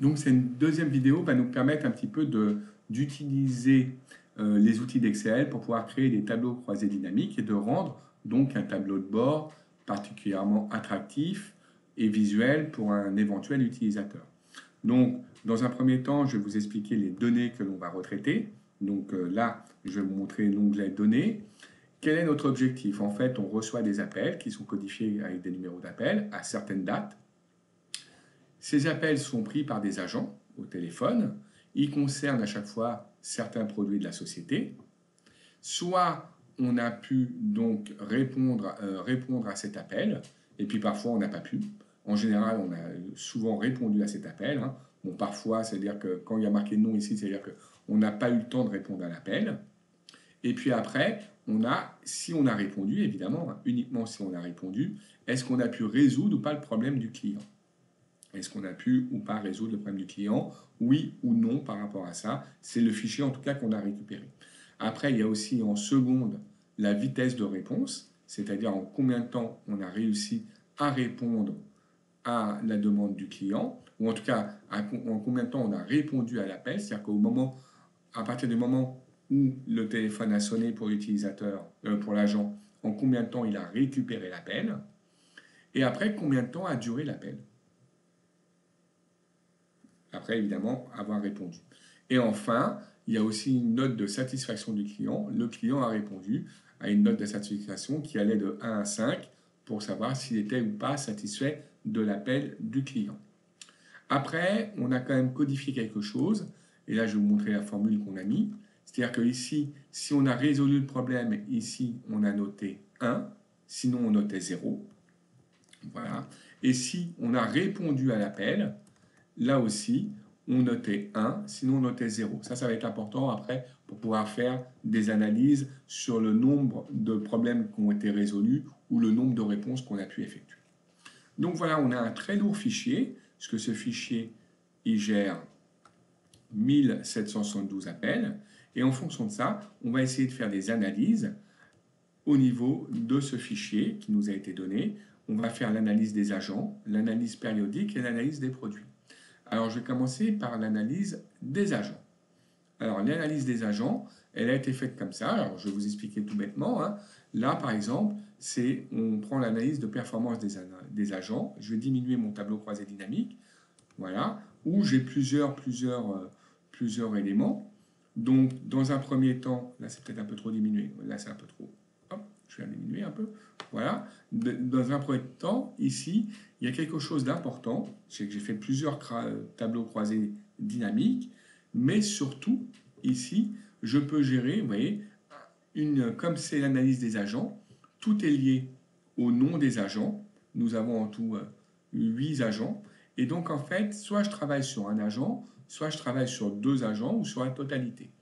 Donc, cette deuxième vidéo va nous permettre un petit peu d'utiliser les outils d'Excel pour pouvoir créer des tableaux croisés dynamiques et de rendre donc un tableau de bord particulièrement attractif et visuel pour un éventuel utilisateur. Donc, dans un premier temps, je vais vous expliquer les données que l'on va retraiter. Donc là, je vais vous montrer l'onglet Données. Quel est notre objectif? En fait, on reçoit des appels qui sont codifiés avec des numéros d'appel à certaines dates. Ces appels sont pris par des agents au téléphone. Ils concernent à chaque fois certains produits de la société. Soit on a pu donc répondre à cet appel, et puis parfois on n'a pas pu. En général, on a souvent répondu à cet appel. Bon, parfois, c'est-à-dire que quand il y a marqué non ici, c'est-à-dire qu'on n'a pas eu le temps de répondre à l'appel. Et puis après, si on a répondu, évidemment, uniquement si on a répondu, est-ce qu'on a pu résoudre ou pas le problème du client? Est-ce qu'on a pu ou pas résoudre le problème du client? Oui ou non par rapport à ça. C'est le fichier en tout cas qu'on a récupéré. Après, il y a aussi en seconde la vitesse de réponse, c'est-à-dire en combien de temps on a réussi à répondre à la demande du client, ou en tout cas en combien de temps on a répondu à l'appel, c'est-à-dire à partir du moment où le téléphone a sonné pour l'utilisateur, pour l'agent, en combien de temps il a récupéré l'appel, et après combien de temps a duré l'appel. Après, évidemment, avoir répondu. Et enfin, il y a aussi une note de satisfaction du client. Le client a répondu à une note de satisfaction qui allait de 1 à 5 pour savoir s'il était ou pas satisfait de l'appel du client. Après, on a quand même codifié quelque chose. Et là, je vais vous montrer la formule qu'on a mis. C'est-à-dire que ici, si on a résolu le problème, ici, on a noté 1. Sinon, on notait 0. Voilà. Et si on a répondu à l'appel, là aussi, on notait 1, sinon on notait 0. Ça va être important après pour pouvoir faire des analyses sur le nombre de problèmes qui ont été résolus ou le nombre de réponses qu'on a pu effectuer. Donc voilà, on a un très lourd fichier, puisque ce fichier, il gère 1772 appels. Et en fonction de ça, on va essayer de faire des analyses au niveau de ce fichier qui nous a été donné. On va faire l'analyse des agents, l'analyse périodique et l'analyse des produits. Alors, je vais commencer par l'analyse des agents. Alors, l'analyse des agents, elle a été faite comme ça. Alors, je vais vous expliquer tout bêtement. Là, par exemple, on prend l'analyse de performance des agents. Je vais diminuer mon tableau croisé dynamique. Voilà. Où j'ai plusieurs éléments. Donc, dans un premier temps, là, c'est peut-être un peu trop diminué. Là, c'est un peu trop. Hop, je vais diminuer un peu. Voilà. Dans un premier temps, ici, il y a quelque chose d'important. C'est que j'ai fait plusieurs tableaux croisés dynamiques, mais surtout, ici, je peux gérer, vous voyez, comme c'est l'analyse des agents, tout est lié au nom des agents. Nous avons en tout 8 agents. Et donc, en fait, soit je travaille sur un agent, soit je travaille sur 2 agents ou sur la totalité.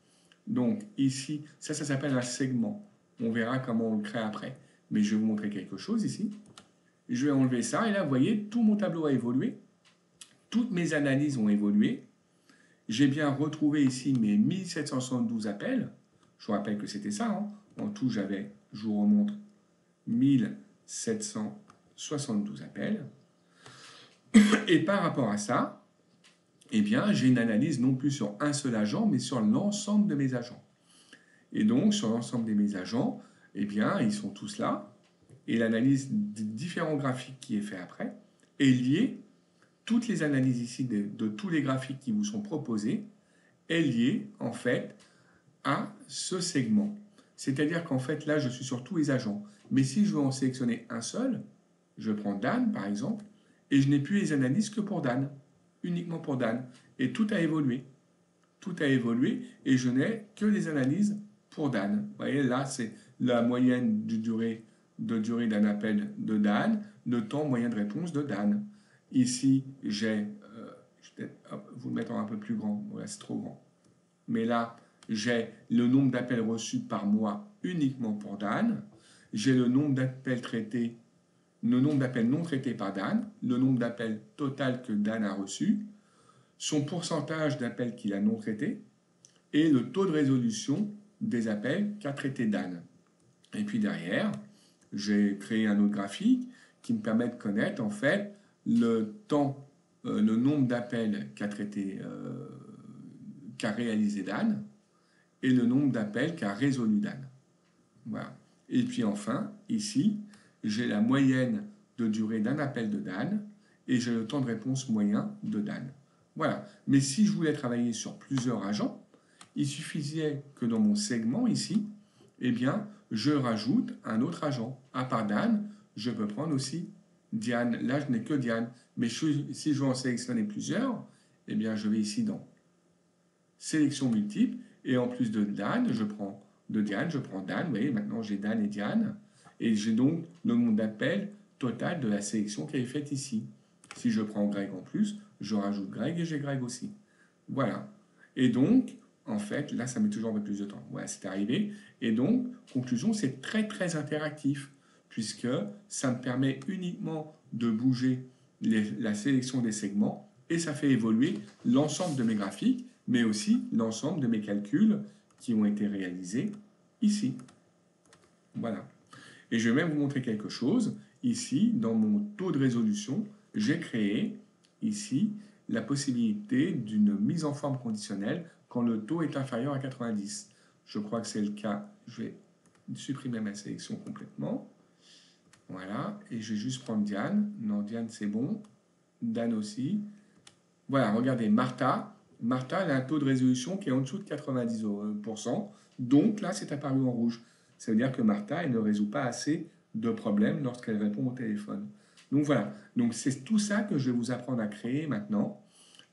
Donc, ici, ça s'appelle un segment. On verra comment on le crée après. Mais je vais vous montrer quelque chose ici. Je vais enlever ça et là, vous voyez, tout mon tableau a évolué. Toutes mes analyses ont évolué. J'ai bien retrouvé ici mes 1772 appels. Je vous rappelle que c'était ça. En tout, je vous remontre, 1772 appels. Et par rapport à ça, eh bien, j'ai une analyse non plus sur un seul agent, mais sur l'ensemble de mes agents. Et donc, sur l'ensemble de mes agents, eh bien, ils sont tous là. Et l'analyse des différents graphiques qui est fait après est liée, toutes les analyses ici de tous les graphiques qui vous sont proposés, est liée en fait à ce segment. C'est-à-dire qu'en fait là je suis sur tous les agents. Mais si je veux en sélectionner un seul, je prends Dan par exemple, et je n'ai plus les analyses que pour Dan, uniquement pour Dan. Et tout a évolué. Tout a évolué et je n'ai que les analyses pour Dan. Vous voyez là c'est la moyenne de durée d'un appel de Dan, le temps moyen de réponse de Dan. Ici, je vais peut-être vous le mettre un peu plus grand. Voilà, c'est trop grand. Mais là, j'ai le nombre d'appels reçus par mois uniquement pour Dan. J'ai le nombre d'appels traités, le nombre d'appels non traités par Dan, le nombre d'appels total que Dan a reçu, son pourcentage d'appels qu'il a non traités et le taux de résolution des appels qu'a traité Dan. Et puis derrière, j'ai créé un autre graphique qui me permet de connaître en fait le temps le nombre d'appels qu'a réalisé Dan et le nombre d'appels qu'a résolu Dan. Voilà. Et puis enfin, ici, j'ai la moyenne de durée d'un appel de Dan et j'ai le temps de réponse moyen de Dan. Voilà. Mais si je voulais travailler sur plusieurs agents, il suffisait que dans mon segment ici, eh bien, je rajoute un autre agent. À part Dan, je peux prendre aussi Diane. Là, je n'ai que Diane. Mais si je veux en sélectionner plusieurs, eh bien, je vais ici dans sélection multiple. Et en plus de Dan, Diane, je prends Dan. Vous voyez, maintenant j'ai Dan et Diane. Et j'ai donc le nombre d'appels total de la sélection qui est faite ici. Si je prends Greg en plus, je rajoute Greg et j'ai Greg aussi. Voilà. Et donc, en fait, là, ça met toujours un peu plus de temps. Voilà, c'est arrivé. Et donc, conclusion, c'est très, très interactif, puisque ça me permet uniquement de bouger la sélection des segments, et ça fait évoluer l'ensemble de mes graphiques, mais aussi l'ensemble de mes calculs qui ont été réalisés ici. Voilà. Et je vais même vous montrer quelque chose. Ici, dans mon taux de résolution, j'ai créé ici la possibilité d'une mise en forme conditionnelle quand le taux est inférieur à 90. Je crois que c'est le cas. Je vais supprimer ma sélection complètement. Voilà. Et je vais juste prendre Diane. Non, Diane, c'est bon. Dan aussi. Voilà, regardez, Martha. Martha, elle a un taux de résolution qui est en dessous de 90%. Donc là, c'est apparu en rouge. Ça veut dire que Martha, elle ne résout pas assez de problèmes lorsqu'elle répond au téléphone. Donc voilà, donc c'est tout ça que je vais vous apprendre à créer maintenant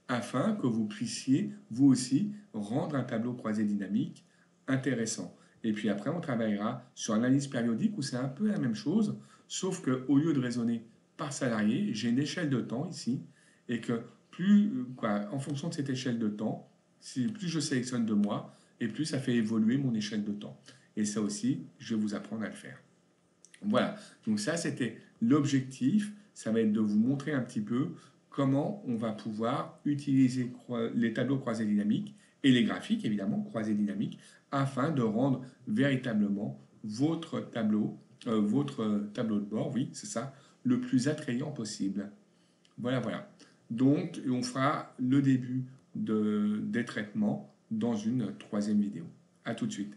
afin que vous puissiez, vous aussi, rendre un tableau croisé dynamique intéressant. Et puis après, on travaillera sur l'analyse périodique où c'est un peu la même chose, sauf qu'au lieu de raisonner par salarié, j'ai une échelle de temps ici et que en fonction de cette échelle de temps, plus je sélectionne de mois, et plus ça fait évoluer mon échelle de temps. Et ça aussi, je vais vous apprendre à le faire. Voilà, donc ça c'était l'objectif, ça va être de vous montrer un petit peu comment on va pouvoir utiliser les tableaux croisés dynamiques et les graphiques évidemment croisés dynamiques afin de rendre véritablement votre tableau de bord, oui c'est ça, le plus attrayant possible. Voilà, voilà. Donc on fera le début des traitements dans une troisième vidéo. À tout de suite.